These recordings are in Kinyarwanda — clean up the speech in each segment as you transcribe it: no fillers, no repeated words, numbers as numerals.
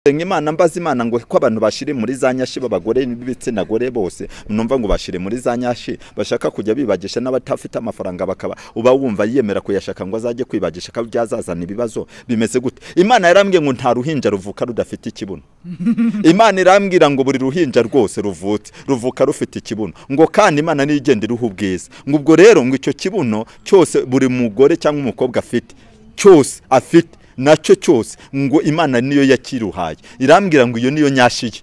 Imana mbaza Imana ngo ko abantu bashire muri za nyashi b'abagore n'ibitsina gore bose numva ngo bashire muri za nyashi bashaka kujya bibagisha n'abatafite amafaranga bakaba uba wumva yiyemera kuyashaka ngo azaje kwibagisha ko byazazana ibibazo bimeze gute. Imana yarambwiye ngo nta ruhinja ruvuka rudafite ikibuno. Imana irambwira ngo buri ruhinja rwose ruvuka rufite ikibuno ngo kandi Imana nigende ruhu bwiza ngo ubwo rero ngo icyo kibuno cyose buri mugore cyangwa umukobwa afite cyose afite nacyo cyose ngo Imana niyo yakiruhaye irambwira ngo iyo niyo nyashiye.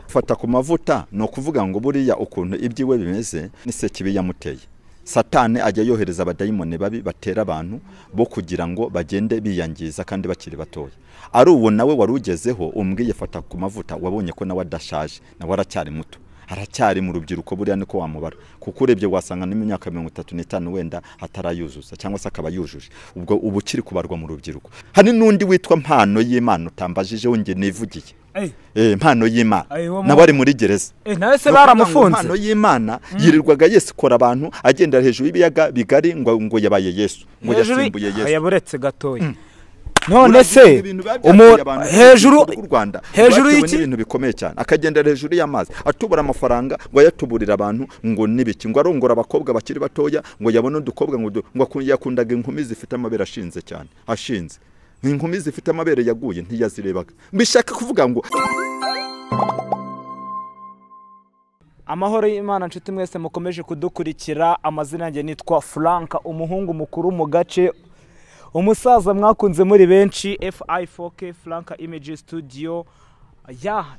Fatakumavuta no kuvuga ngo buriya ukuntu ibyiwe bimeze nisekibi yamuteye. Satani ajya yohereza abadayimoni babi batera abantu bo kugira ngo bagende biyangiza kandi bakiri batoya. Ari uwo nawe warugezeho umbwiye Fatakumavuta wabonye ko nawe adashaje nawe aracyari muto. Aracyari mu rubyiruko buriya niko wamubara kuko urebye wasanga n'imyaka 35 wenda atarayuzuza cyangwa se akaba yujuje ubwo ubukiri kubarwa mu rubyiruko. Hari nundi witwa impano y'Imana utambajije wonge nivugiye impano y'Imana nawe ari muri gereza nawe se baramufunze. Impano y'Imana yirirwaga Yesu kora abantu agenda hejuru y'ibiyaga bigari ngo yabaye Yesu ngo yasimbuye Yesu yaburetse gatoya. None se hejuru y'iki ibintu bikomeye cyane akagenda hejuru y'amazi atubura amafaranga ngo yatuburira abantu ngo nibiki ngo arongora abakobwa bakiri batoya ngo yabone udukobwa ngo yakundaga inkumi zifite amabere ashinze cyane ashinze inkumi zifite amabere yaguye ntiyazirebaga mbishaka kuvuga ngo amahoro y'Imana nshuti mwese mukomeje kudukurikira. Amazina yanjye nitwa Frank umuhungu mukuru mu gace umusaza mwakunze muri benshi FI4K Frank Image Studio.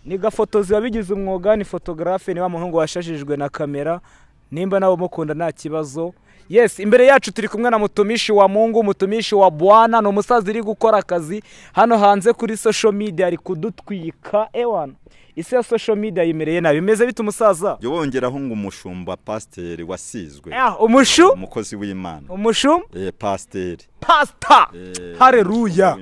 Ni gafotozi wabigize umwuga ni photographe ni wa muhungu washashijwe na kamera nimba nabo mukunda nta kibazo. Yes, imbere yacu turi kumwe na mutumishi wa Mungu mutumishi wa Bwana no musaza iri gukora akazi hano hanze kuri social media ari kudutwika ewana. Isi ya social media yimereye nabi bimeze bite umusaza? Yo wongeraho ngo umushumba pasteur wasizwe. Umukozi w'Imana. Umushumba? Pasteur. Pastor. Haleluya.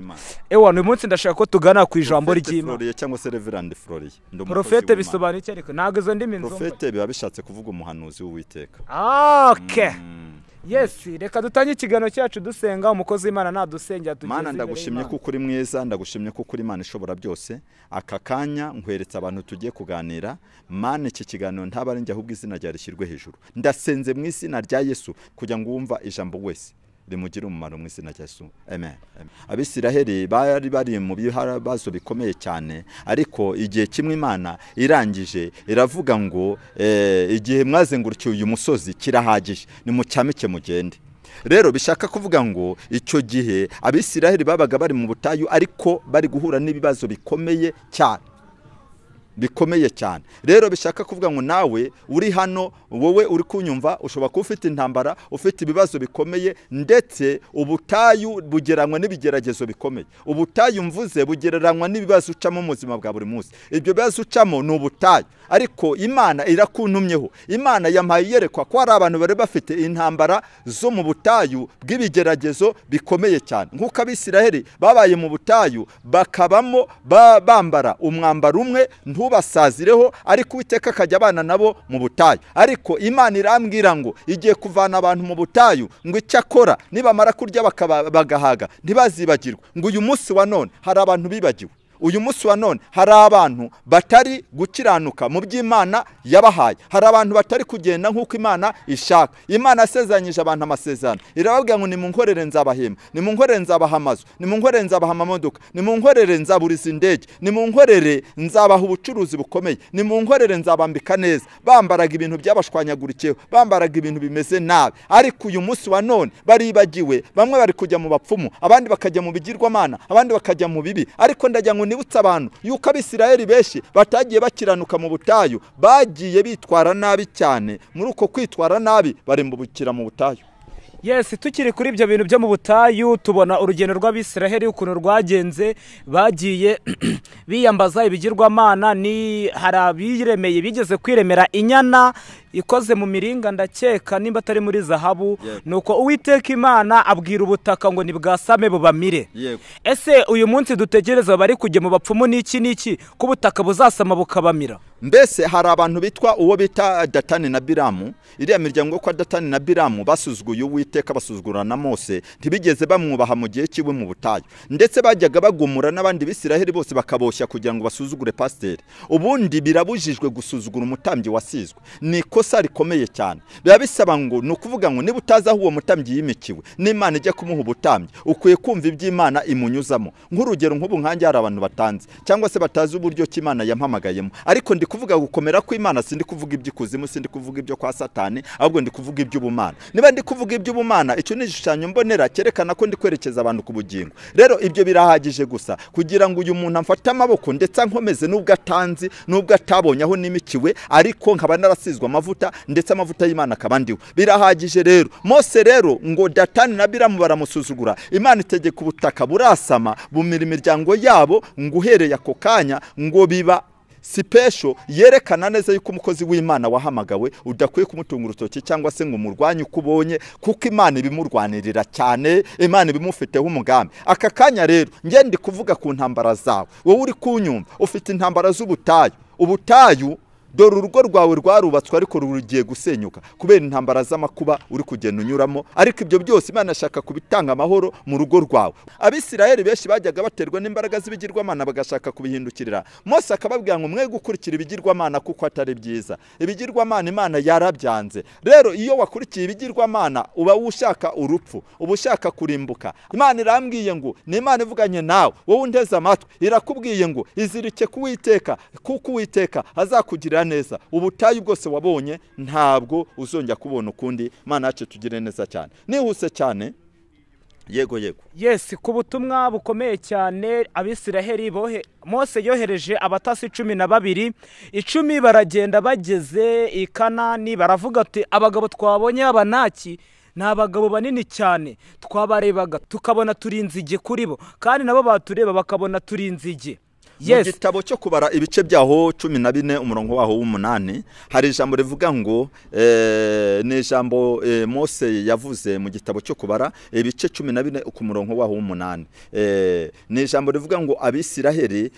Uyu munsi ndashaka ko tugana ku ijambo ry'Imana. Floriye cyangwa se Reverend Floriye. Profete bisobanuye iki ariko ntago izo ndimi nzo. Profete biba bishatse kuvuga umuhanuzi w'Uwiteka. Okay. Yes, reka dutanye ikiganiro cyacu dusenga umukozi w'Imana nadusengera tugeze. Mana ndagushimye kuko uri mwiza ndagushimye kuko uri Imana ishobora byose. Aka kanya nkweretse abantu tugiye kuganira. Mana iki kiganiro ntaba ari njye ahubwo izina rya rishyirwe hejuru. Ndasenze mu izina rya Yesu kugira ngo wumva ijambo wese rimugira umumaro mu izina rya Yesu. Amen. Abisiraheli bari mu bibazo bikomeye cyane ariko igihe kimwe Imana irangije iravuga ngo igihe mwazengurukiye uyu musozi kirahagije ni mucyamike mugende. Rero bishaka kuvuga ngo icyo gihe abisiraheli babaga bari mu butayu ariko bari guhura n'ibibazo bikomeye cyane. Rero bishaka kuvuga ngo nawe uri hano wowe uri kunyumva ushobora kuba ufite intambara ufite ibibazo bikomeye ndetse ubutayu bugeranywa n'ibigeragezo bikomeye. Ubutayu mvuze bugereranywa n'ibibazo ucamo mu buzima bwa buri munsi. Ibyo bibazo ucamo ni ubutayu ariko Imana irakuntumyeho. Imana yampaye iyerekwa ko hari abantu bari bafite intambara zo mu butayu bw'ibigeragezo bikomeye cyane nk'uko abisiraheli babaye mu butayu bakabamo bambara umwambaro umwe basazireho ariko Uwiteka akajya abana nabo mu butayu. Ariko Imana irambwira ngo igiye kuvana abantu mu butayu ngo icyakora nibamara kurya bagahaga ntibazibagirwa ngo uyu munsi wa none hari abantu bibagiwe. Uyu munsi wa none hari abantu batari gukiranuka mu by'Imana yabahaye. Hari abantu batari kugenda nk'uko Imana ishaka. Imana asezeranyije abantu amasezerano. Irababwira ngo nimunkorere nzabahema, nimunkorere nzabaha amazu, nimunkorere nzabaha amamodoka, nimunkorere nzaburiza indege, nimunkorere nzabaha ubucuruzi bukomeye, nimunkorere nzabambika neza. Bambaraga ibintu byabashwanyagurikiyeho, bambaraga ibintu bimeze nabi. Ariko uyu munsi wa none baribagiwe. Bamwe bari kujya mu bapfumu, abandi bakajya mu bigirwamana, abandi bakajya mu bibi. Ariko ndajya ngo nibutsa abantu yuko abisiraheli benshi batagiye bakiranuka mu butayu bagiye bitwara nabi cyane. Muri uko kwitwara nabi bari mu bukira mu butayu. Yes, tukiri kuri ibyo bintu byo mu butayu tubona urugendo rw'abisiraheli ukuntu rwagenze bagiye biyambaza ibigirwamana ni harabiremeye bigeze kwiremera inyana ikoze mu miringa ndakeka nimba atari muri zahabu. Nuko Uwiteka Imana abwira ubutaka ngo nibwasame bubamire. Ese uyu munsi dutegereza bari kujye mu bapfumu n'iki ko ubutaka buzasama bukabamira? mbese hari abantu bitwa uwo bita Datani na Biramu, iriya miryango kwa Datani na Biramu basuzuguye Uwiteka basuzugura na Mose, ntibigeze bamwubaha mu gihe kiwe mu butayu, ndetse bajyaga bagumura n'abandi bisiraheli bose bakaboshya kugira ngo basuzugure pasiteri. Ubundi birabujijwe gusuzugura umutambyi wasizwe, ni ikosa rikomeye cyane. Biba bisaba ngo ni ukuvuga ngo niba utazi aho uwo mutambyi yimikiwe n'Imana ijya kumuha ubutambyi, ukwiye kumva iby'Imana imunyuzamo. Nk'urugero nk'ubu nkanjye hari abantu batanze cyangwa se batazi uburyo cy'Imana yampamagayemo, ariko ndi kuvuga gukomera kw'Imana, sindi kuvuga iby'ikuzimu, sindi kuvuga ibyo kwa Satani, ahubwo ndi kuvuga iby'ubumana. Niba ndi kuvuga iby'ubumana, icyo ni igishushanyo mbonera cyerekana ko ndi kwerekeza abantu ku bugingo. Rero ibyo birahagije gusa kugira ngo uyu muntu amfate amaboko ndetse ankomeze, nubwo atanzi, nubwo atabonye aho nimikiwe, ariko nkaba narasizwe amavuta, ndetse amavuta y'Imana akabandiwe. Birahagije rero. Mose rero ngo Datani na Biramu baramusuzugura, Imana itegeka ubutaka burasama bumira imiryango yabo, ngo uhereye ako kanya ngo biba sipesho yerekana neza yuko umukozi w'Imana wahamagawe udakwiye kumutunga urutoki cyangwa se ngo umurwanye uko ubonye, kuko Imana ibimurwanirira cyane, Imana ibimufiteho umugambi. Aka kanya rero nge ndi kuvuga ku ntambara zawe, wowe uri kunyumva ufite intambara z'ubutayu. Ubutayu dore urugo rwawe rwarubatswe ariko rugiye gusenyuka kubera intambara z'amakuba uri kugenda unyuramo, ariko ibyo byose Imana ashaka kubitanga amahoro mu rugo rwawe. Abisiraheli benshi bajyaga baterwa n'imbaraga z'ibigirwamana bagashaka kubihindukirira. Mose akababwira ngo mwe gukurikira ibigirwamana kuko atari byiza, ibigirwamana Imana yarabyanze. Rero iyo wakurikiye ibigirwamana uba ushaka urupfu, uba ushaka kurimbuka. Imana irambwiye ngo ni Imana ivuganye nawe, wowe undeze amatwi, irakubwiye ngo izirike ku Uwiteka kuko Uwiteka azakugira neza. Ubutayu bwose wabonye ntabwo uzongera kubona ukundi. Imana yacu tugire neza cyane. Nihuse cyane. Yego. Yes, ku butumwa bukomeye cyane Abisiraheli Mose yohereje abatasi 12, 10 baragenda bageze i Kanani, baravuga ati abagabo twabonye abanaki ni abagabo banini cyane, twabarebaga tukabona turinzige kuri bo, kandi nabo batureba bakabona turinzige. Mu gitabo cyo kubara ibice byaho 14 umurongo waho w'8 hari ijambo rivuga ngo ni ijambo Mose yavuze mu gitabo cyo kubara ibice 14 ku murongo waho w'8. Ni ijambo rivuga ngo Abisiraheli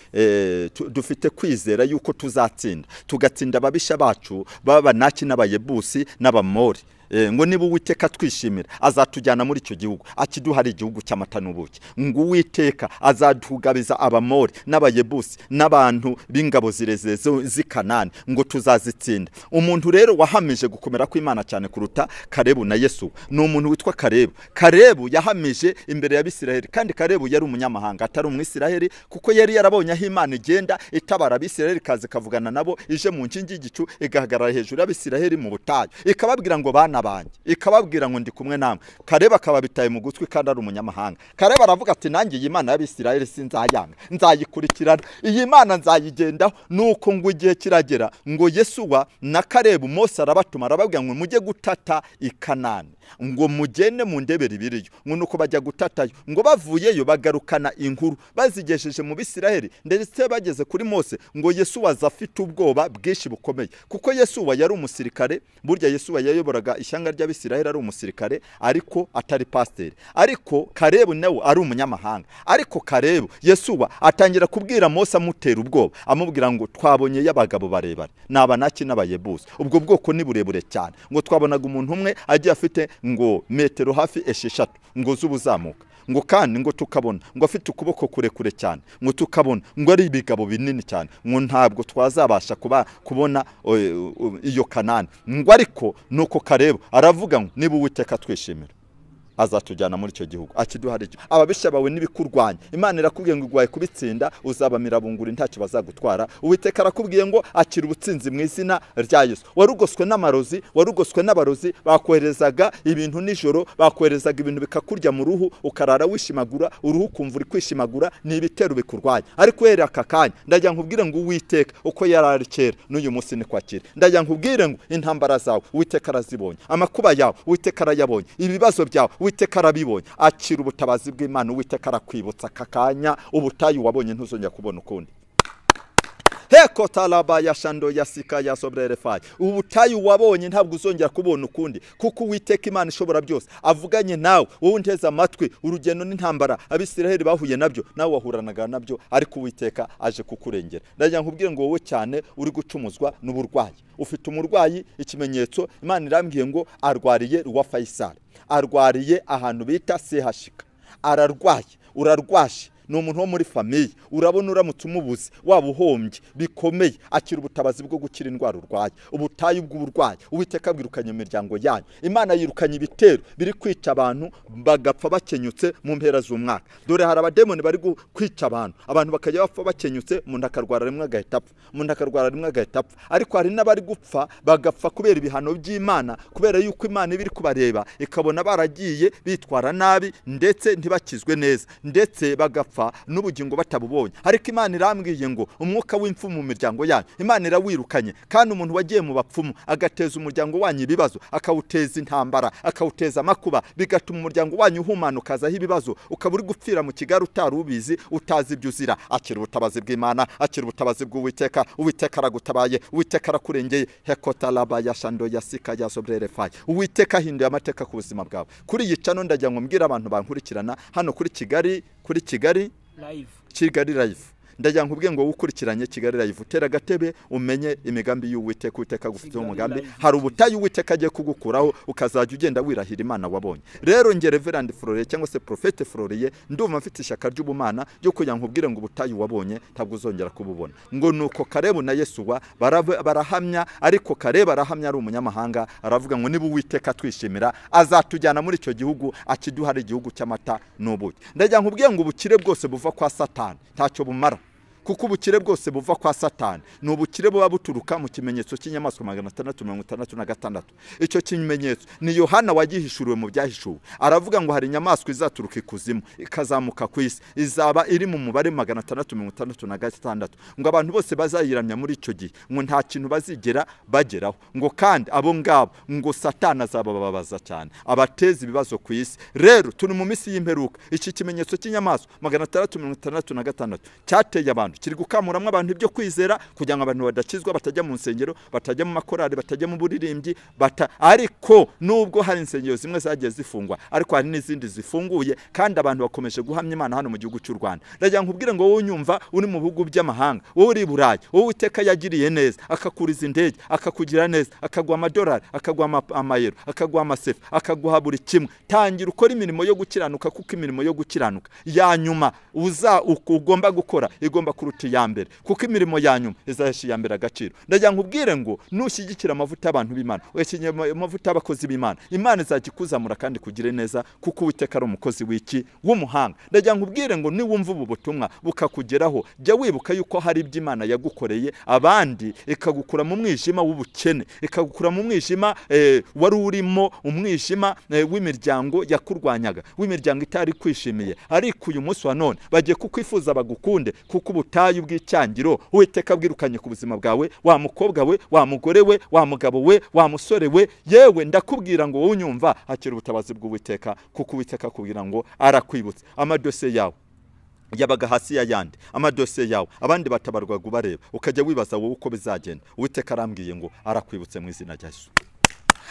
dufite kwizera yuko tuzatsinda, tugatsinda ababisha bacu b'Abanaki n'Abayebusi n'Abamori. Ngo niba Uwiteka twishimira azatujyana muri icyo gihugu, akiduhari igihugu cy'amata n'ubuki. Ngo Uwiteka azadugabiza Abamori n'Abayebusi n'abantu b'ingabo zirezeze z'Ikanani, ngo tuzazitsinda. Umuntu rero wahamije gukomera kw'Imana cyane kuruta Kalebu na Yesu ni umuntu witwa Kalebu. Kalebu yahamije imbere y'Abisiraheli, kandi Kalebu yari umunyamahanga atari umwisiraheli, kuko yari yarabonye aho Imana igenda itabara Abisiraheli, kaze kavugana nabo ije mu nkingi y'igicu igahagarara hejuru y'Abisiraheli mu butayu, ikababwira ngo bana banjye, ikababwira ngo ndi kumwe namwe. Kalebu akaba bitaye mu gutwi kandi ari umunyamahanga. Kalebu aravuga ati nanjye iyi Imana y'Abisiraheli sinzayanga, nzayikurikirana, iyi Imana nzayigendaho. Nuko ngo igihe kiragera ngo Yesuwa na Kalebu Mose arabatuma, arababwira ngo mujye gutata i Kanani, ngo mugende mu ndebere ibiriyo. Ngo nuko bajya gutatayo, ngo bavuyeyo bagarukana inkuru bazigejeje mu Bisiraheli, ndetse bageze kuri Mose ngo Yesuwa azafite ubwoba bwinshi bukomeye, kuko Yesuwa yari umusirikare. Burya Yesuwa yayoboraga ishyanga ry'Abisiraheli ari umusirikare ariko atari pasiteri, ariko Kalebu nawe ari umunyamahanga. Ariko Kalebu Yesuwa atangira kubwira Mose amutera ubwoba, amubwira ngo twabonye y'abagabo barebare n'Abanaki n'Abayebusi, ubwo bwoko ni burebure cyane. Ngo twabonaga umuntu umwe agiye afite ngo metero hafi 6 ngo z'ubuzamuka, ngo kandi ngo tukabona ngo afite ukuboko kurekure cyane, ngo tukabona ngo ari ibigabo binini cyane, ngo ntabwo twazabasha kubona iyo Kanani. Ngo ariko nuko Kalebu aravuga ngo niba Uwiteka twishimira azatujyana muri icyo gihugu, akiduhari. Ababisha bawe nibikurwanya, Imana irakubwiye ngo igwaye kubitsinda, uzabamira bunguri ntacyo bazagutwara. Uwiteka arakubwiye ngo akira ubutsinzi mu izina rya Yesu. Warugoswe n'amarozi, warugoswe n'abarozi, bakoherezaga ibintu nijoro, bakoherezaga ibintu bikakurya mu ruhu, ukarara wishimagura, uruhu kumva uri kwishimagura, ni ibitero bikurwanya. Ariko here aka kanya ndajya nkubwire ngo Uwiteka uko yarari kera n'uyu munsi ni kwakira. Ndajya nkubwire ngo intambara zawe Uwiteka arazibonye, amakuba yawe Uwiteka arayabonye, ibibazo byawe Uwiteka arabibonye. Akira ubutabazi bw'Imana, Uwiteka arakwibutsa aka kanya ubutayu wabonye ntuzongera kubona ukundi. heko talaba yashando yasika yasobrerefai. Ubutayu wabonye ntabwo uzongera kubona ukundi, kuko Uwiteka Imana ishobora byose avuganye nawe. Wowe nteza amatwi urugendo n'intambara Abisiraheli bahuye nabyo, nawe wahuranaga nabyo, ariko Uwiteka aje kukurengera. Ndagira nkubwire ngo wowe cyane uri gucumuzwa n'uburwayi, ufite umurwayi, ikimenyetso Imana irambwiye ngo arwariye rwa Faisal, arwariye ahantu bita sehashika, ararwaye, urarwashe. Ni umuntu wo muri famiye, urabona uramutse umubuze waba uhombye bikomeye, akira ubutabazi bwo gukira indwara urwaye, ubutayu bw'uburwayi. Uwiteka bwirukanye mu miryango yanyu. Imana yirukanye ibitero biri kwica abantu bagapfa bakenyutse mu mpera z'umwaka. Dore hari abademoni bari kwica abantu bakajya bapfa bakenyutse, umuntu akarwara rimwe agahita apfa, umuntu akarwara rimwe agahita apfa. Ariko hari n'abari gupfa bagapfa kubera ibihano by'Imana, kubera yuko Imana ibiri kubareba ikabona baragiye bitwara nabi ndetse ntibakizwe neza, ndetse bagapfa n'ubugingo batabubonye. Ariko Imana irambwiye ngo umwuka w'imfumu mu miryango yanyu Imana irawirukanye. Kandi umuntu wagiye mu bapfumu agateza umuryango wanyu ibibazo, akawuteza intambara, akawuteza amakuba, bigatuma umuryango wanyu uhumanuka, aho ibibazo ukaba uri gupfira mu kigari utari ubizi, utazi ibyo uzira. Akira ubutabazi bw'Imana, akira ubutabazi bw'Uwiteka. Uwiteka aragutabaye, Uwiteka arakurengeye. hekota laba yashando yasika yasobrerefai. Uwiteka ahinduye amateka ku buzima bwawe. Kuri iyi cano ndagira ngo mbwira abantu bankurikirana hano kuri Kigali live. Ndagira nkubwiye ngo ukurikiranye Kigali live, utera gatebe umenye imigambi y'Uwiteka. Uwiteka gufite umugambi, hari ubutayu Uwiteka agiye kugukuraho, ukazajya ugenda wirahira Imana wabonye. Rero nge Reverend Floriye cyangwa se Prophet Floriye, ndumva mfite ishaka ry'ubumana ryo kugira nkubwire ngo ubutayu wabonye ntabwo uzongera kububona. Ngo nuko Karebu na Yesuwa barahamya, ariko Karebu arahamya ari umunyamahanga, aravuga ngo niba Uwiteka twishimira azatujyana muri icyo gihugu, akiduha ari igihugu cy'amata n'ubuki. Ndagira nkubwiye ngo ubukire bwose buva kwa Satani ntacyo bumara, kuko ubukire bwose buva kwa Satani ni ubukire buba buturuka mu kimenyetso cy'inyamaswa 666. Icyo kimenyetso ni Yohana wagihishuriwe mu byahishuwe, aravuga ngo hari inyamaswa izaturuka ikuzimu ikazamuka ku isi, izaba iri mu mubare 666, ngo abantu bose bazayiramya muri icyo gihe, ngo nta kintu bazigera bageraho, ngo kandi abo ngabo ngo Satani azabababaza cyane, abateza ibibazo ku isi. Rero turi mu minsi y'imperuka. Iki kimenyetso cy'inyamaswa 666 cyateye abantu, kiri gukamuramwe abantu ibyo kwizera, kugira ngo abantu badakizwa, batajya mu nsengero, batajya mu makorari, batajya mu buririmbyi, ariko nubwo hari insengero zimwe zagiye zifungwa, ariko hari n'izindi zifunguye, kandi abantu bakomeje guhamya Imana hano mu gihugu cy'u Rwanda. Ndagira nkubwire ngo wowe unyumva uri mu bihugu by'amahanga, wowe uri Burayi, wowe Uwiteka yagiriye neza, akakuriza indege, akakugira neza, akaguha amadolari, akaguha amayero, akaguha amasefa, akaguha buri kimwe. Tangira ukora imirimo yo gukiranuka, kuko imirimo yo gukiranuka ya nyuma ugomba gukora igomba kuruta ya mbere, kuko imirimo ya nyuma izahesha ya mbere agaciro. Ndagira nkubwire ngo nushyigikira amavuta y'abantu b'Imana, ugashyigikira amavuta y'abakozi b'Imana, Imana izagikuzamura kandi kugire neza, kuko Uwiteka ari umukozi w'umuhanga. Ndagira nkubwire ngo niwumva ubu butumwa bukakugeraho, jya wibuka yuko hari ibyo Imana yagukoreye abandi, ikagukura mu mwijima w'ubukene, ikagukura mu mwijima wari urimo, umwijima w'imiryango yakurwanyaga, w'imiryango itari kwishimiye. Ariko uyu munsi wa none bagiye kukwifuza bagukunde, kuko ubutayu bw'icyangiro Uwiteka bwirukanye ku buzima bwawe, wa mukobwa we, wa mugore we, wa mugabo we, wa musore we. Yewe ndakubwira ngo wowe unyumva, akira ubutabazi bw'Uwiteka, kuko Uwiteka akubwira ngo arakwibutsa. Amadosiye yawe yabaga hasi y'ayandi, amadosiye yawe abandi batabarwaga ubareba, ukajya wibaza wowe uko bizagenda. Uwiteka arambwiye ngo arakwibutse mu izina rya Yesu.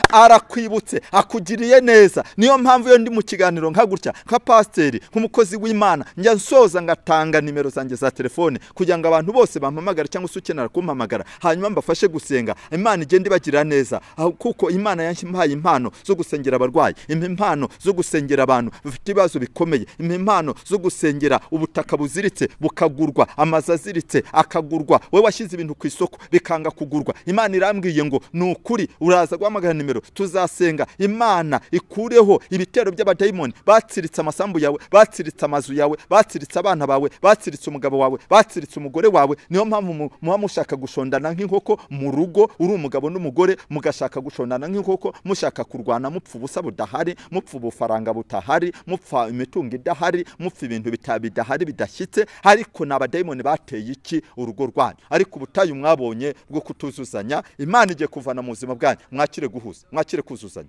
Arakwibutse, akugiriye neza. Niyo mpamvu yo ndi mu kiganiro nka gutya, nka pasiteri, nk'umukozi w'Imana, njya nsoza ngatanga nimero zanjye za telefone, kugira ngo abantu bose bampamagara cyangwa se ukenera kumpamagara, hanyuma mbafashe gusenga, Imana igende ibagirira neza, kuko Imana yampaye impano zo gusengera abarwayi, impano zo gusengera abantu bafite ibibazo bikomeye, impano zo gusengera ubutaka buziritse bukagurwa, amazu aziritse akagurwa, wowe washyize ibintu ku isoko bikanga kugurwa. Imana irambwiye ngo ni ukuri, uraza guhamagara nimero, tuzasenga Imana ikureho ibitero by'abadayimoni batsiritse amasambu yawe, batsiritse amazu yawe, batsiritse abana bawe, batsiritse umugabo wawe, batsiritse umugore wawe. Niyo mpamvu muba mushaka gushondana nk'inkoko mu rugo, uri umugabo n'umugore mugashaka gushondana nk'inkoko, mushaka kurwana, mupfa ubusa budahari, mupfa ubufaranga butahari, mupfa imitungo idahari, mupfa ibintu bidahari bidashyitse. Ariko n'abadayimoni bateye iki urugo rwanyu, ariko ubutayu mwabonye bwo kutuzuzanya, Imana igiye kuvana mu buzima bwanyu, mwakire guhuza, mwakire kuzuzanya.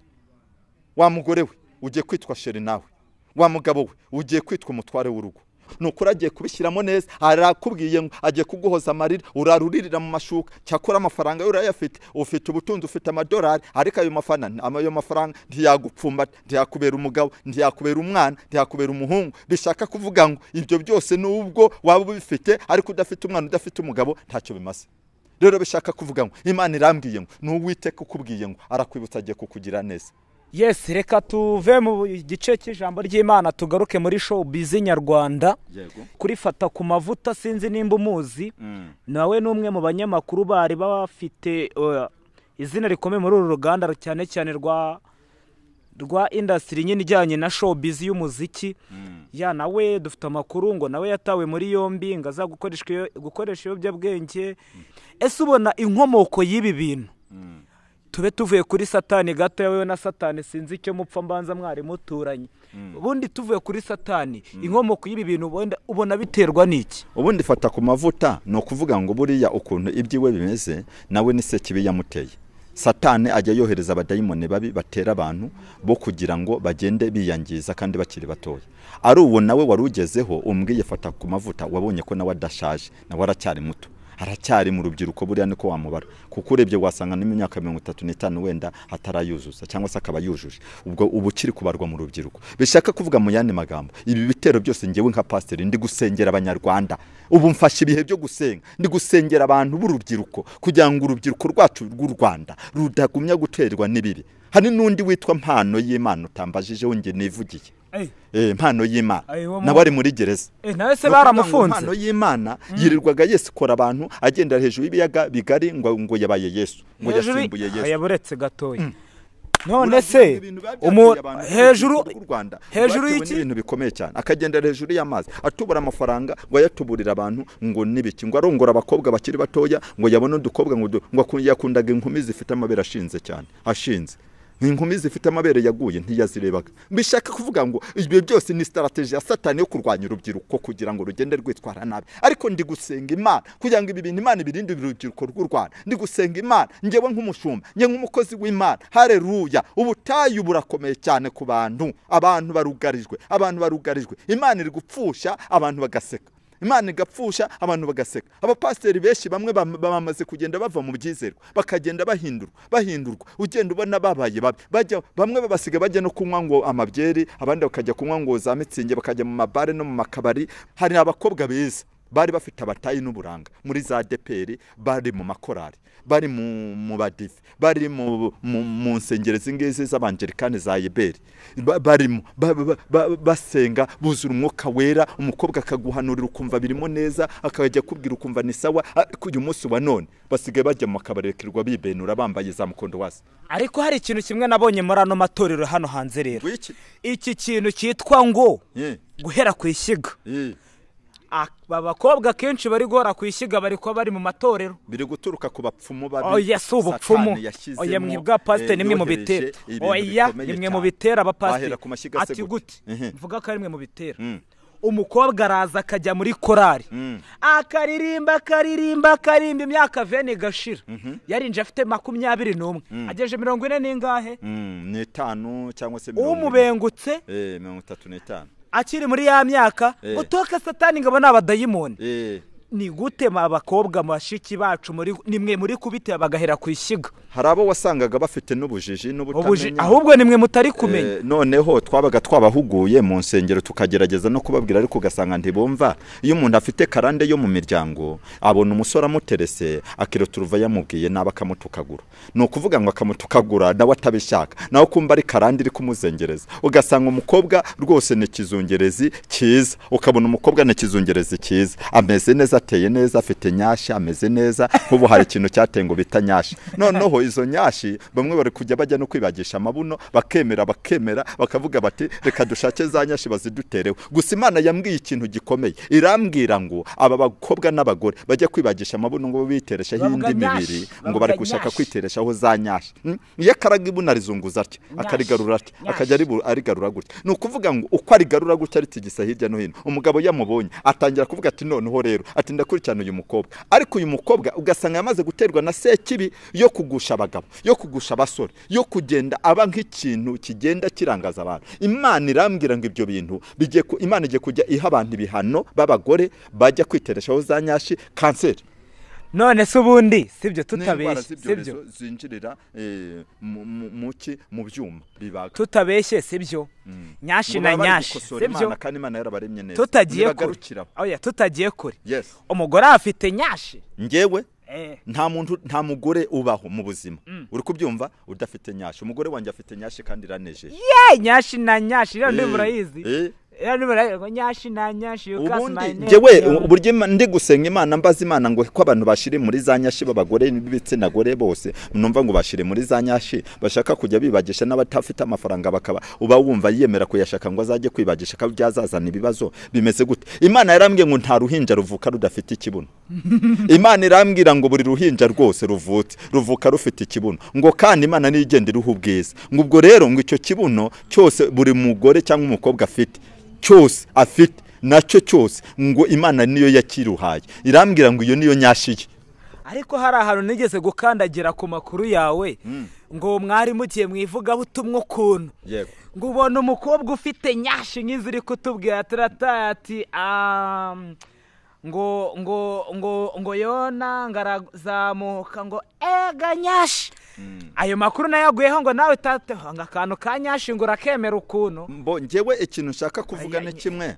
Wa mugore we ugiye kwitwa sheri nawe, wa mugabo we ugiye kwitwa umutware w'urugo. nukuri agiye kubishyiramo neza, arakubwiye ngo agiye kuguhoza amarira, uraruririra mu mashuka, cyakora amafaranga urayafite, ufite ubutunzi, ufite amadolari, ariko ayo mafaranga ntiyagupfumbata, ntiyakubera umugabo, ntiyakubera umwana, ntiyakubera umuhungu. Bishaka kuvuga ngo ibyo byose nubwo waba ubifite ariko udafite umwana, udafite umugabo, ntacyo bimaze. Rero bishaka kuvuga ngo Imana irambwiye ngo n'Uwiteka ukubwiye ngo arakwibutsa agiye kukugira neza. Yes, reka tuve mu gice cy'ijambo ry'Imana tugaruke muri showbiz nyarwanda. Kuri Fatakumavuta, sinzi nimba umuzi, nawe n'umwe mu banyamakuru bari bafite izina rikomeye muri uru ruganda cyane cyane rwa industry nyine ijyanye na showbiz y'umuziki. Ya nawe dufite amakuru ngo nawe yatawe muri yombi, ngo aza gukoresha ibiyobyabwenge. Ese ubona inkomoko y'ibi bintu? Tube tuvuye kuri Satani gato, yawe na Satani sinzi icyo mupfa mbanza mwari muturanye. Ubundi tuvuye kuri Satani, inkomoko y'ibi bintu ubona biterwa n'iki? Ubundi Fatakumavuta no kuvuga ngo buriya ukuntu ibyiwe bimeze, nawe ni se kibi yamuteye. Satani ajya yohereza abadayimoni babi batera abantu bo kugira ngo bagende biyangiza kandi bakiri batoya. Ari uwo nawe warugezeho umbwiye Fatakumavuta, wabonye ko nawe adashaje, nawe aracyari muto, aracyari mu rubyiruko, buriya niko wamubara, kuko urebye wasanga n'imyaka 35 wenda atarayuzuza cyangwa se akaba yujuje, ubwo ubukiri kubarwa mu rubyiruko. Bishaka kuvuga mu yandi magambo, ibi bitero byose ngewe nka pastor ndi gusengera abanyarwanda, ubu mfashe ibihe byo gusenga, ndi gusengera abantu b'urubyiruko kugira ngo urubyiruko rwacu rw'u Rwanda rudagumya guterwa n'ibibi. Hari n'undi witwa Impano y'Imana utambajije wonge nivugiye. Impano y'Imana nawe ari muri gereza. Nawe se baramufunze. Impano y'Imana yirirwaga Yesu kora abantu agenda hejuru y'ibiyaga bigari ngo yabaye Yesu, ngo yasimbuye Yesu. Yaburetse gatoya. None se hejuru y'iki ibintu bikomeye cyane, akagenda hejuru y'amazi atubura amafaranga ngo yatuburira abantu ngo nibiki, ngo arongora abakobwa bakiri batoya, ngo yabone udukobwa ngo yakundaga inkumi zifite amabere ashinze cyane, ashinze inkumi zifite amabere yaguye ntiyazirebaga. Bishaka kuvuga ngo ibyo byose ni strategy ya Satani yo kurwanya urubyiruko kugira ngo rugende rwitwara nabi. Ariko ndi gusenga Imana kugira ngo ibi bintu Imana birinde urubyiruko rw'u Rwanda. Ndi gusenga Imana ngewe nk'umushumba, nge nk'umukozi w'Imana. Haleluya. Ubutayu burakomeye cyane ku bantu, abantu barugarijwe. Imana iri gupfusha abantu bagaseka, Imana igapfusha abantu bagaseka. Abapasiteri benshi bamwe bamaze kugenda bava mu byizerwa, bakagenda bahindurwa, ugenda ubona babaye bamwe babasiga bajya no kunywa ngo amabyeri, abandi bakajya kunywa ngo za mitsinge, bakajya mu mabare no mu makabari. Hari abakobwa beza bari bafite abatayi n'uburanga muri za deperi, bari mu makorari, bari mu badive, bari mu nsengero z'ingezi z'abangelikani za Yeberi, barimo basenga buzura umwuka wera. Umukobwa akaguhanurira ukumva birimo neza, akajya kubwira ukumva ni sawa. Uyu munsi wa none basigaye bajya mu kabarekirwa bibenura bambaye za mukondo wasi. Ariko hari ikintu kimwe nabonye muri ano matorero hano hanze rero, iki kintu cyitwa ngo guhera ku ishyiga. Abakobwa kenshi bari guhora ku ishyiga bari kuba bari mu matorero, biri guturuka ku bapfumu babi. Yes, ubupfumu. Oya mwibwa pastor nimwe mu bitera. Oya nimwe mu bitera abapastor. Ati gute mvuga ko ari mwe mu bitera. Umukobwa araza akajya muri korari, akaririmba imyaka 20 gashira. Yarinje afite 21, ageje 40 n'ingahe? Ni 5 cyangwa se 40. Umubengutse 35. Akiri muri ya myaka utoka Satani ngabo n'abadayimoni. Ni gute abakobwa mashiki bacu nimwe muri kubitera bagahera ku ishyiga? Hari abo wasangaga bafite n'ubujiji n'ubutamenya, ahubwo nimwe mutari kumenya. Noneho twabaga twabahuguye mu nsengero tukagerageza no kubabwira, ariko ugasanga ntibumva. Iyo umuntu afite karande yo mu miryango, abona umusore amuterese, akiroturuva yamubwiye naba akamutukagura. No kuvuga ngo akamutukagura nawe atabishaka, nawe kumva ari karande iri kumuzengereza. Ugasanga umukobwa rwose ni kizungerezi cyiza, ukabona umukobwa ni kizungerezi cyiza, ameze neza, ateye neza, afite nyashi, ameze neza. Nk'ubu hari ikintu cyatengo bita nyashi. Noneho izo nyashi bamwe bari kujya bajya no kwibagisha amabuno, bakemera bakavuga bati reka dushake za nyashi baziduterewe. Gusa Imana yambwiye ikintu gikomeye, irambwira ngo aba bakobwa n'abagore bajya kwibagisha amabuno ngo biteresha hindi mibiri, ngo bari gushaka kwitereshaho za nyashi. Iyo karaga ibuna rizunguza atya, akarigarura atya, akajya arigarura gutya. Ni ukuvuga ngo uko arigarura gutya aritigisa hirya no hino, umugabo yamubonye atangira kuvuga ati noneho rero, ati ati ndakurikirana uyu mukobwa, ariko uyu mukobwa ugasanga yamaze guterwa na sekibi yo kugusha abagabo, yo kugusha abasore, yo kugenda aba nk'ikintu kigenda kirangaza abantu. Imana irambwira ngo ibyo bintu Imana igiye kujya iha abantu ibihano b'abagore bajya kwitereshaho za nyashi, kanseri. None se ubundi sibyo tutabeshye, sibyo zinjirira mu byuma bibaga, tutabeshye sibyo, nyashi na nyashi sibyo, kandi Imana yarabaremye neza, tutagiye kure. Oya, tutagiye kure. Umugore afite nyashi, ngewe nta mugore ubaho mu buzima uri kubyumva udafite nyashi. Umugore wanjye afite nyashi kandi iranejeje. Nyashi na nyashi rero ndi murayizi. Nyashi na nyashi ngewe uburyo ndi gusenga Imana, mbaza Imana ngo ko abantu bashire muri za nyashi b'abagore n'ibitsina gore bose, numva ngo bashire muri za nyashi bashaka kujya bibagisha n'abatafite amafaranga, bakaba uba wumva yemera kuyashaka ngo azajye kwibagisha ko byazazana ibibazo bimeze gute. Imana yarambwiye ngo nta ruhinja ruvuka rudafite ikibuno. Imana irambwira ngo buri ruhinja rwose ruvuka rufite ikibuno, ngo kandi Imana nigende iruha ubwiza, ngo ubwo rero ngo icyo kibuno cyose buri mugore cyangwa umukobwa afite cyose afite nacyo cyose ngo Imana niyo yakiruhaye. Irambwira ngo iyo niyo nyashiye. Ariko hari ahantu nigeze gukandagira ku makuru yawe ngo mwari mugiye mwivuga butumwa ukuntu ngo ubona umukobwa ufite nyashi nk'iziri kutubwira ati ngo Yona ngarazamuka ngo ega nyashi. Ayo makuru nayaguyeho ngo nawe tateho ngakantu ka nyashi ngo urakemera ukuntu. Ngewe ikintu nshaka kuvuga ni kimwe,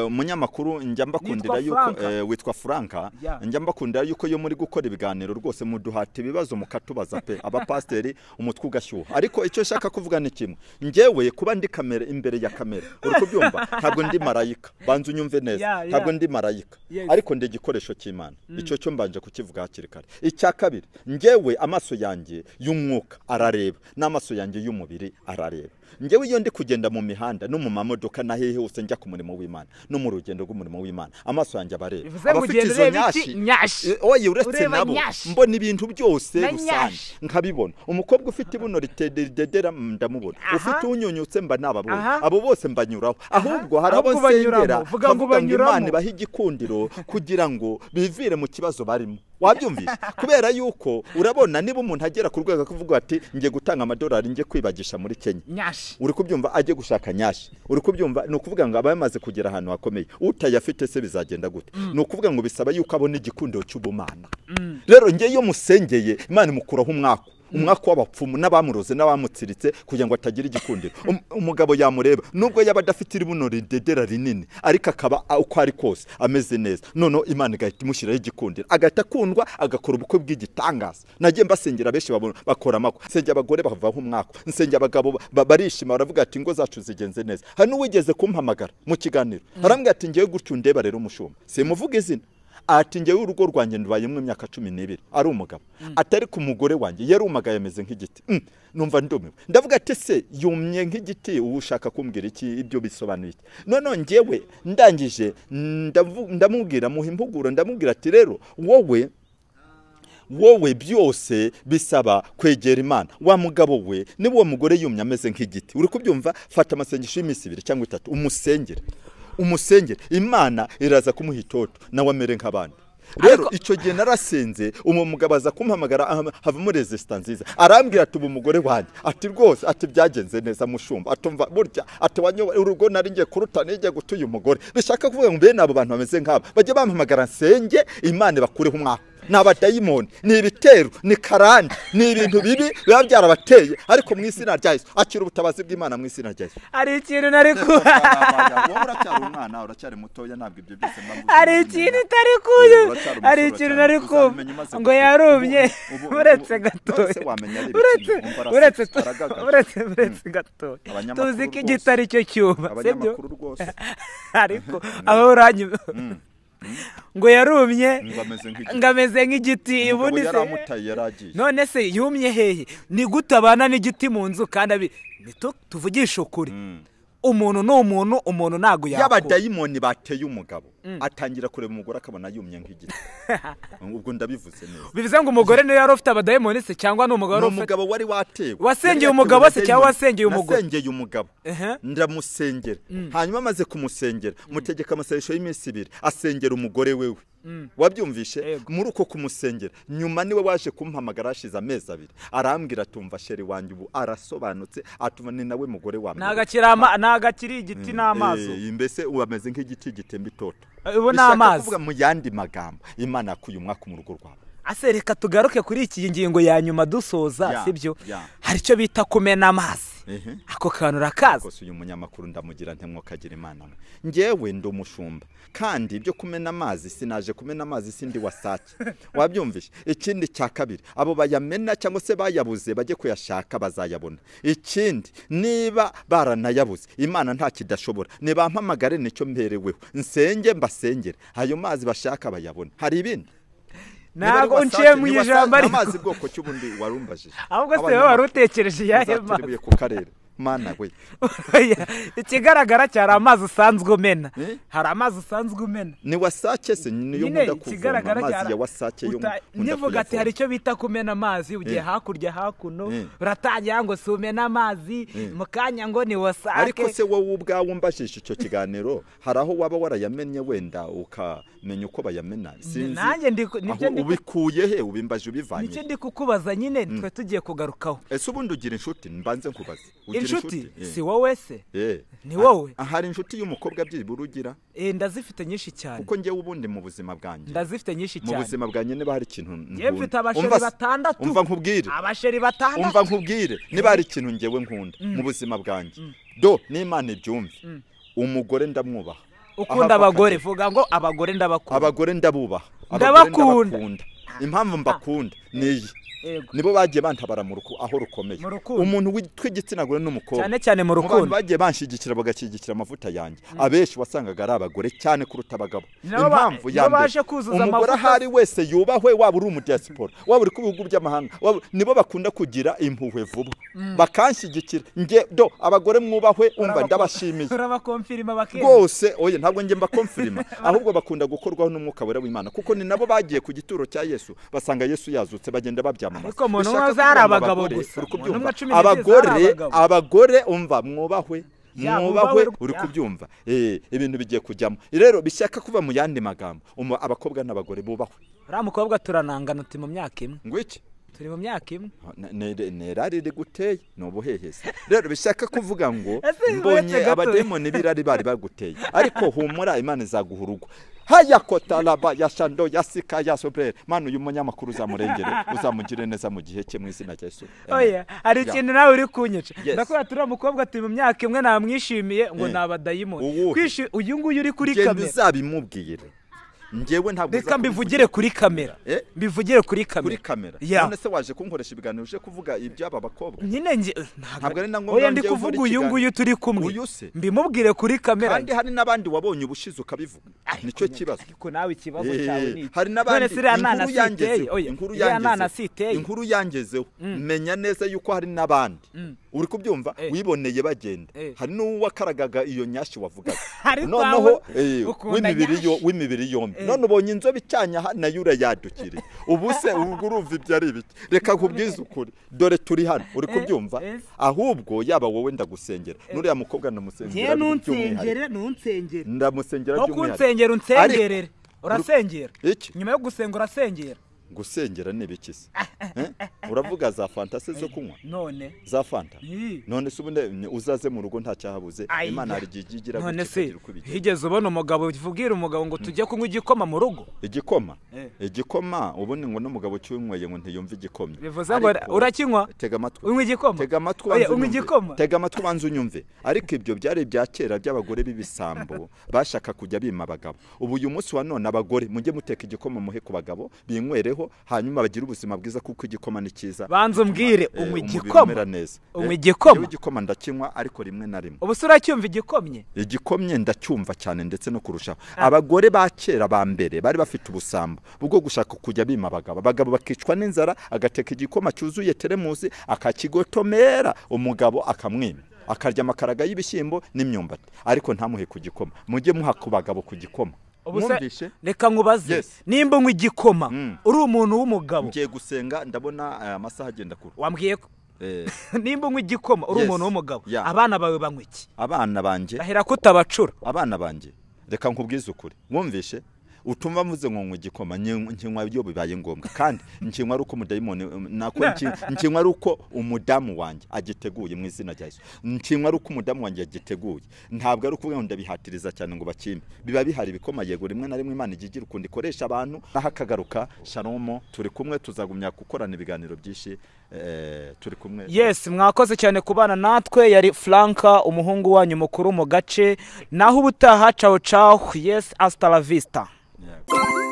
umunyamakuru njya mbakundira yuko witwa Franka, njya mbakundira yuko yo muri gukora ibiganiro rwose muduhata ibibazo mukatubaza pe abapasteri umutwe ugashyuha. Ariko icyo nshaka kuvuga ni kimwe, ngewe kuba ndi kamera imbere ya kamera uri kubyumva, ntabwo ndi marayika, banza unyumve neza, ntabwo ndi marayika, ariko ndi igikoresho cy'Imana. Icyo cyo mbanje kukivuga hakiri kare. Icya kabiri, ngewe amaso yanjye y'umwuka arareba n'amaso yanjye y'umubiri arareba. Ngewe iyo ndi kugenda mu mihanda no mu mamodoka na hehe hose njya ku murimo w'Imana no mu rugendo rw'umurimo w'Imana, amaso yanjye abareba. Abafite izo nyashi oye uretse nabo mbona ibintu byose rusange nkabibona. Umukobwa ufite ibuno ritedera ndamubona, ufite unyunyutse mba nababona, abo bose mbanyuraho. Ahubwo hari abo nsengera vuga ngo Imana baha igikundiro kugira ngo bivire mu kibazo barimo. Wabyumvise? Kubera yuko urabona niba umuntu agera ku rwego kuvuga ati ngiye gutanga amadolari ngiye kwibagisha muri Kenya, uri kubyumva ajye gushaka nyashi, uri kubyumva ni ukuvuga ngo abamaze kugera ahantu hakomeye, utayafite se bizagenda gute? Ni ukuvuga ngo bisaba yuko abona igikundiro cy'ubumana. Rero ngiye yo musengeye Imana imukuraho umwaka w'abapfumu n'abamuroze n'abamutsiritse kugira ngo atagira igikundiro. Umugabo yamureba nubwo yaba adafite ibuno ridedera rinini, ariko akaba uko ari kose ameze neza, none Imana igahita imushyiraho igikundiro, agahita akundwa, agakora ubukwe bw'igitangaza. Nagiye mbasengera benshi bakora amako, nsengera abagore bavaho umwaka, nsengera abagabo barishima baravuga ati ingo zacu zigenze neza. Hari n'uwigeze kumpamagara mu kiganiro arambwira ati ngiye gutyo ndeba rero umushumba, simuvuga izina, ati ngewe urugo rwanjye ndubayemo imyaka 12 ari umugabo, atari ku mugore wanjye yari umugabo yameze nk'igiti. Numva ndumiwe, ndavuga ati se yumye nk'igiti, ubu ushaka kumbwira iki? Ibyo bisobanuye iki? None ngewe ndangije ndamubwira muha impuguro, ndamubwira ati rero wowe byose bisaba kwegera Imana. Wa mugabo we niba uwo mugore yumye ameze nk'igiti, uri kubyumva, fata amasengesho y'iminsi 2 cyangwa 3 umusengere, Imana iraza kumuha itoto nawe amere nk'abandi. Rero icyo gihe narasenze, umugabo aza kumpamagara havamo resistance nziza, arambwira ati ubu mugore wanjye ati rwose ati byagenze neza mushumba, atumva burya ati wanyoba urugo nari ngiye kuruta nijye gutuye umugore. Bishaka kuvuga ngo bene abo bantu bameze nk'abo bajye bampamagara nsenge Imana bakureho umwaka. N'abadayimoni, ni ibitero, ni karande, ni ibintu bibi biba byarabateye, ariko mu izina rya Yesu akira ubutabazi bw'Imana mu izina rya Yesu. Ari ikintu nari ku uracyari umwana, uracyari mutoya, ntabwo ibyo byose mbavuze. Ari ikintu tari kuyu, ari ikintu nari ku ngo yarumye uretse gatoya, uretse gatoya, tuzi ko igitari cyo cyuba sibyo ariko abo uranyu ngo yarumye ngameze nk'igiti. Ubundi se none se yumye hehe? Ni gutabana n'igiti mu nzu kandi tuvugisha ukuri, umuntu n'umuntu, umuntu nago yakora. Y'abadayimoni bateye umugabo atangira kureba umugore akabona yumye nk'igiti. Ubwo ndabivuze neza. Bivuze ngo umugore niyo yari ufite abadayimoni se cyangwa n'umugabo umugabo wari watewe? Wasengeye umugabo se cyangwa wasengeye umugore? Nasengeye umugabo, ndamusengera. Hanyuma amaze kumusengera mutegeka amasengesho y'iminsi 2 asengera umugore wewe. wabyumvishe muri uko kumusengera nyuma niwe waje kumpamagara hashize amezi 2 arambwira atumva sheri wanjye ubu arasobanutse atuma ni nawe mugore wa nagakiri igiti n'amazi mbese uameze nk'igiti gitemba itoto ubu n'amazi kuvuga mu yandi magambo Imana yakuye umwaka mu rugo rwawe. Asereka tugaruke kuri iki ngingo ya nyuma dusoza sibyo hari cyo bita kumena amazi ako kantu rakaza kose uyu munyamakuru ndamugira ntemwo kagira Imana ngewe ndi umushumba kandi ibyo kumena amazi sinaje kumena amazi sindi wasake wabyumvishe. Ikindi cya kabiri abo bayamena cyangwa se bayabuze bajye kuyashaka bazayabona. Ikindi niba baranayabuze Imana nta kidashobora niba mpamagare nicyo mbereweho nsenge mbasengere ayo mazi bashaka bayabona. Hari ibindi nago nciye mu ijambo ari amazi bwoko cy'ubundi warumbajije ahubwo se warutekereje yahema ku karere Mana we ikigaragara cyari amazi usanzwe umena hari amazi usanzwe umena ni wasake se niyo munda kuvoma amazi ya wasake yo nivuga ati hari cyo bita kumena amazi ugiye hakurya hakuno uratangira ngo si umena amazi mukanya ngo ni wasake ariko se wowe ubwawe umbashije icyo kiganiro hari aho waba warayamenye wenda ukamenya uko bayamena sinzi nanjye nibyo ubikuye he ubimbaje ubivanye nicyo ndi kukubaza nyine twe tugiye kugarukaho ese ubundi ugira inshuti mbanze nkubaze inshuti si wowe se ni wowe hari inshuti y'umukobwa byibura ugira ndazifite nyinshi cyane kuko ngewe ubundi mu buzima bwanjye ndazifite nyinshi cyane mu buzima bwanjye niba hari ikintu mfite abasheri 6 umva nkubwire abasheri 6 umva nkubwire niba hari ikintu ngewe nkunda mu buzima bwanjye do n'Imana ibyumve umugore ndamwubaha ukunda abagore vuga ngo abagore ndabakunda abagore ndabubaha ndabakunda impamvu mbakunda niyi nibo bagiye bantabara mu ruko aho rukomeye umuntu w'igitsina gore n'umukobwa cyane mu rukundo bagiye banshigikira bagashigikira amavuta yanjye abeshi wasangaga ari abagore cyane kuruta abagabo. Impamvu yambere umugore ahari wese yubahwe waba uri mu diaspora waba uri ku bihugu by'amahanga nibo bakunda kugira impuhwe vuba bakanshigikira nge do abagore mwubahwe umva ndabashimiye urabakonfirima bakene rwose oye ntabwo nge mbakonfirima ahubwo bakunda gukorwaho n'umwuka wera w'Imana kuko ni nabo bagiye ku gituro cya Yesu basanga Yesu yazutse bagenda babyamamaza. Ariko muntu wazara abagabo gusa abagore umva mwubahwe uri kubyumva ibintu bigiye kujyamo rero bishaka kuva mu yandi magambo abakobwa n'abagore bubahwe. Ura mukobwa turanangana uti mu myaka imwe ngwiki turi mu myaka imwe nerari riguteye nobuheheze rero bishaka kuvuga ngo mbonye abademoni birari bari baguteye ariko humura Imana izaguha urugo haya kotalaba yashando yasika yasobrere Mana uyu munyamakuru uzamurengere uzamugire neza mu gihe cye mu izina rya Yesu. Oya hari ikintu nawe uri kunyica ndakora turi umukobwa ati mu myaka imwe namwishimiye ngo nabadayimoni uyu nguyu uri kuri kamera uzabimubwire ngewe ntabwo reka mbivugire kuri kamera mbivugire kuri kamera none se waje kunkoresha ibiganiro uje kuvuga iby'aba bakobwa nyine nge ntabwo ari nango oya ndi kuvuga uyu nguyu turi kumwe mbimubwire kuri kamera kandi hari nabandi wabonye ubushize ukabivuga nicyo kibazo ariko nawe ikibazo cyawe ni hari nabandi inkuru yangezeho menya neza yuko hari nabandi uri kubyumva wiboneye bagenda hari n'uwakaragaga iyo nyashi wavugaga noneho w'imibiri yombi none ubonye inzobe icanya na yura yadukire ubuse urumva ibyo ari ibiki reka kubwiza ukuri dore turi hano uri kubyumva ahubwo yaba wowe ndagusengera nuriya mukobwa namusengera ndamusengera by'umwihariko unsengerere urasengera nyuma yo gusenga urasengera gusengera nebikise uravuga za fantasi zo kunywa none za fanta none se ubunde uzaze mu rugo nta cyahabuze Imana ari gigira none se higeze ubona umugabo uvugira umugabo ngo tujye kunywa igikoma mu rugo igikoma ubundi ngo n'umugabo cyunyweye ngo ntiyumve igikomye bivuze ngo urakinywa tega amatwi unywa igikoma tega amatwi banze unyumve ariko ibyo byari bya kera by'abagore b'ibisambo bashaka kujya bima abagabo ubu uyu munsi wa none abagore mujye muteka igikoma muhe ku bagabo binywere hanyuma bagira ubuzima bwiza kuko igikoma ni cyiza banze umbwire unywa igikoma igikoma ndakinywa ariko rimwe na rimwe ubu uracyumva igikomye ndacyumva cyane ndetse no kurushaho abagore ba kera ba mbere bari bafite ubusambo bwo gushaka kujya bima abagabo bakicwa n'inzara agateka igikoma cyuzuye teremuzi akakigotomera umugabo akamwima akarya amakaraga y'ibishyimbo n'imyumbati ariko ntamuhe ku gikoma mujye muha ku bagabo ku gikoma. Reka nkubaze nimba unywa igikoma uri umuntu w'umugabo ngiye gusenga ndabona amasaha agenda kure wambwiye ko nimba unywa igikoma uri umuntu w'umugabo abana bawe banywa iki abana banje bahera kutabacura abana banje reka nkubwize ukuri wumvishe utumva muze ngo igikoma nkinywa byo bibaye ngombwa kandi nkinywa ari uko umudayimoni nako nkinywa ari uko umudamu wanjye agiteguye mu izina rya Yesu nkinywa ari uko umudamu wanjye agiteguye ntabwo ari ukuvuga ngo ndabihatiriza cyane ngo bakimbe biba bihari bikoma yego rimwe na rimwe Imana igigira ukundi ikoresha abantu aha kagaruka Shalom turi kumwe tuzagumya gukorana ibiganiro byinshi turi kumwe. Yes, mwakoze cyane kubana natwe yari Franka umuhungu wanyu mukuru mu gace naho ubutaha ciao ciao. Yes, hasta la vista. Yeah.